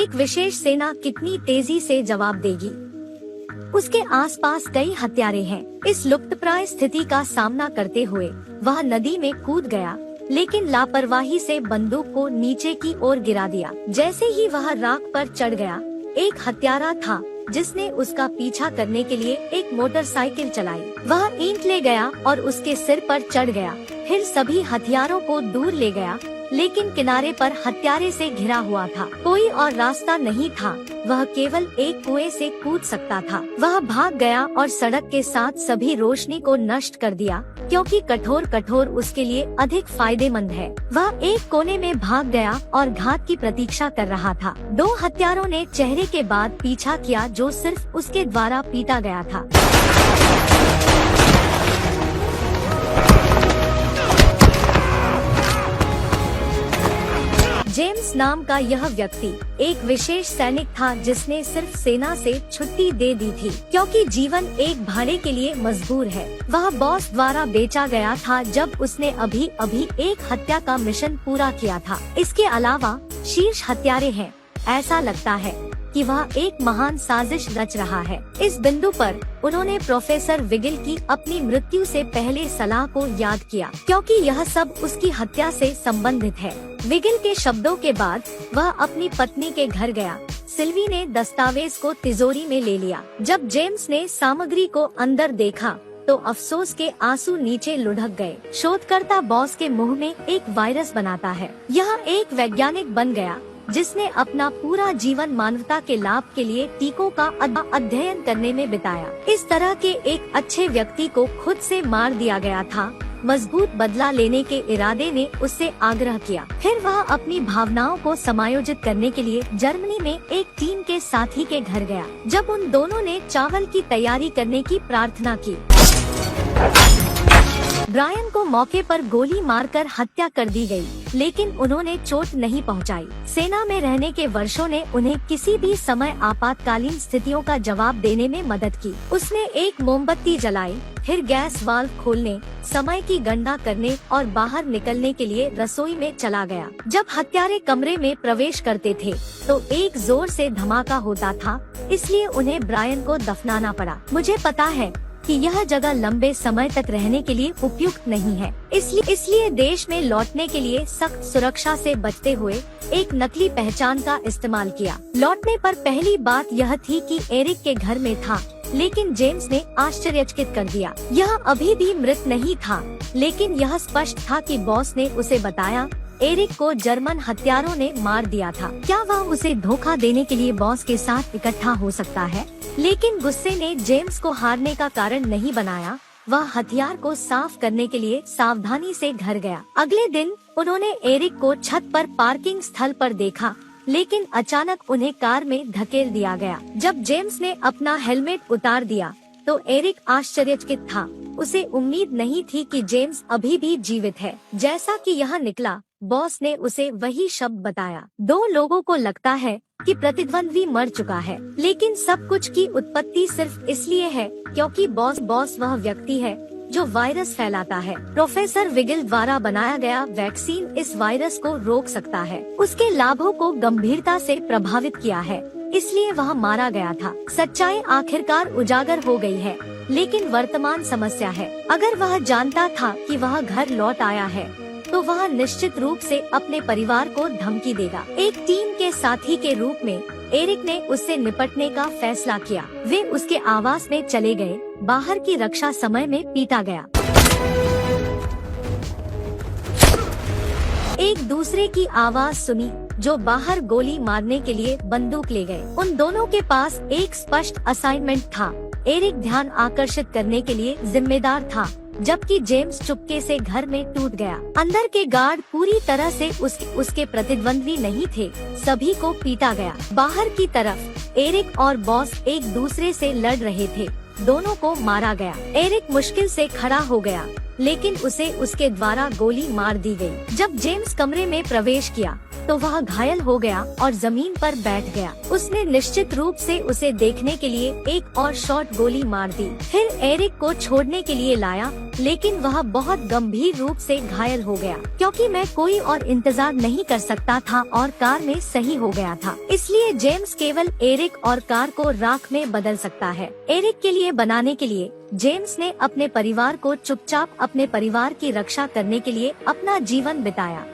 एक विशेष सेना कितनी तेजी से जवाब देगी। उसके आसपास कई हत्यारे हैं। इस लुप्तप्राय स्थिति का सामना करते हुए वह नदी में कूद गया, लेकिन लापरवाही से बंदूक को नीचे की ओर गिरा दिया। जैसे ही वह राख पर चढ़ गया, एक हत्यारा था जिसने उसका पीछा करने के लिए एक मोटरसाइकिल चलाई। वह ईंट ले गया और उसके सिर पर चढ़ गया, फिर सभी हथियारों को दूर ले गया, लेकिन किनारे पर हत्यारे से घिरा हुआ था। कोई और रास्ता नहीं था, वह केवल एक कुएं से कूद सकता था। वह भाग गया और सड़क के साथ सभी रोशनी को नष्ट कर दिया, क्योंकि कठोर उसके लिए अधिक फायदेमंद है। वह एक कोने में भाग गया और घात की प्रतीक्षा कर रहा था। दो हत्यारों ने चेहरे के बाद पीछा किया जो सिर्फ उसके द्वारा पीटा गया था। जेम्स नाम का यह व्यक्ति एक विशेष सैनिक था जिसने सिर्फ सेना से छुट्टी दे दी थी, क्योंकि जीवन एक भाड़े के लिए मजबूर है। वह बॉस द्वारा बेचा गया था जब उसने अभी एक हत्या का मिशन पूरा किया था। इसके अलावा शीर्ष हत्यारे हैं। ऐसा लगता है कि वह एक महान साजिश रच रहा है। इस बिंदु पर उन्होंने प्रोफेसर विगिल की अपनी मृत्यु से पहले सलाह को याद किया, क्योंकि यह सब उसकी हत्या से संबंधित है। विगिल के शब्दों के बाद वह अपनी पत्नी के घर गया। सिल्वी ने दस्तावेज को तिजोरी में ले लिया। जब जेम्स ने सामग्री को अंदर देखा तो अफसोस के आंसू नीचे लुढ़क गए। शोधकर्ता बॉस के मुंह में एक वायरस बनाता है। यह एक वैज्ञानिक बन गया जिसने अपना पूरा जीवन मानवता के लाभ के लिए टीकों का अध्ययन करने में बिताया। इस तरह के एक अच्छे व्यक्ति को खुद से मार दिया गया था। मजबूत बदला लेने के इरादे ने उससे आग्रह किया। फिर वह अपनी भावनाओं को समायोजित करने के लिए जर्मनी में एक टीम के साथी के घर गया। जब उन दोनों ने चावल की तैयारी करने की प्रार्थना की, ब्रायन को मौके पर गोली मारकर हत्या कर दी गई, लेकिन उन्होंने चोट नहीं पहुंचाई। सेना में रहने के वर्षों ने उन्हें किसी भी समय आपातकालीन स्थितियों का जवाब देने में मदद की। उसने एक मोमबत्ती जलाई, फिर गैस वाल्व खोलने, समय की गणना करने और बाहर निकलने के लिए रसोई में चला गया। जब हत्यारे कमरे में प्रवेश करते थे तो एक जोर से धमाका होता था, इसलिए उन्हें ब्रायन को दफनाना पड़ा। मुझे पता है कि यह जगह लंबे समय तक रहने के लिए उपयुक्त नहीं है, इसलिए देश में लौटने के लिए सख्त सुरक्षा से बचते हुए एक नकली पहचान का इस्तेमाल किया। लौटने पर पहली बात यह थी कि एरिक के घर में था, लेकिन जेम्स ने आश्चर्यचकित कर दिया। यह अभी भी मृत नहीं था, लेकिन यह स्पष्ट था कि बॉस ने उसे बताया एरिक को जर्मन हत्यारों ने मार दिया था। क्या वह उसे धोखा देने के लिए बॉस के साथ इकट्ठा हो सकता है? लेकिन गुस्से ने जेम्स को हारने का कारण नहीं बनाया। वह हथियार को साफ करने के लिए सावधानी से घर गया। अगले दिन उन्होंने एरिक को छत पर पार्किंग स्थल पर देखा, लेकिन अचानक उन्हें कार में धकेल दिया गया। जब जेम्स ने अपना हेलमेट उतार दिया तो एरिक आश्चर्यचकित था। उसे उम्मीद नहीं थी कि जेम्स अभी भी जीवित है। जैसा कि यह निकला, बॉस ने उसे वही शब्द बताया। दो लोगों को लगता है कि प्रतिद्वंद्वी मर चुका है, लेकिन सब कुछ की उत्पत्ति सिर्फ इसलिए है क्योंकि बॉस वह व्यक्ति है जो वायरस फैलाता है। प्रोफेसर विगिल द्वारा बनाया गया वैक्सीन इस वायरस को रोक सकता है। उसके लाभों को गंभीरता से प्रभावित किया है, इसलिए वह मारा गया था। सच्चाई आखिरकार उजागर हो गई है, लेकिन वर्तमान समस्या है। अगर वह जानता था कि वह घर लौट आया है तो वह निश्चित रूप से अपने परिवार को धमकी देगा। एक टीम के साथी के रूप में एरिक ने उससे निपटने का फैसला किया। वे उसके आवास में चले गए। बाहर की रक्षा समय में पीटा गया। एक दूसरे की आवाज सुनी जो बाहर गोली मारने के लिए बंदूक ले गए। उन दोनों के पास एक स्पष्ट असाइनमेंट था। एरिक ध्यान आकर्षित करने के लिए जिम्मेदार था, जबकि जेम्स चुपके से घर में टूट गया। अंदर के गार्ड पूरी तरह से उसके प्रतिद्वंद्वी नहीं थे। सभी को पीटा गया। बाहर की तरफ एरिक और बॉस एक दूसरे से लड़ रहे थे। दोनों को मारा गया। एरिक मुश्किल से खड़ा हो गया, लेकिन उसे उसके द्वारा गोली मार दी गई। जब जेम्स कमरे में प्रवेश किया तो वह घायल हो गया और जमीन पर बैठ गया। उसने निश्चित रूप से उसे देखने के लिए एक और शॉट गोली मार दी। फिर एरिक को छोड़ने के लिए लाया, लेकिन वह बहुत गंभीर रूप से घायल हो गया। क्योंकि मैं कोई और इंतजार नहीं कर सकता था और कार में सही हो गया था, इसलिए जेम्स केवल एरिक और कार को राख में बदल सकता है। एरिक के लिए बनाने के लिए जेम्स ने अपने परिवार को चुपचाप अपने परिवार की रक्षा करने के लिए अपना जीवन बिताया।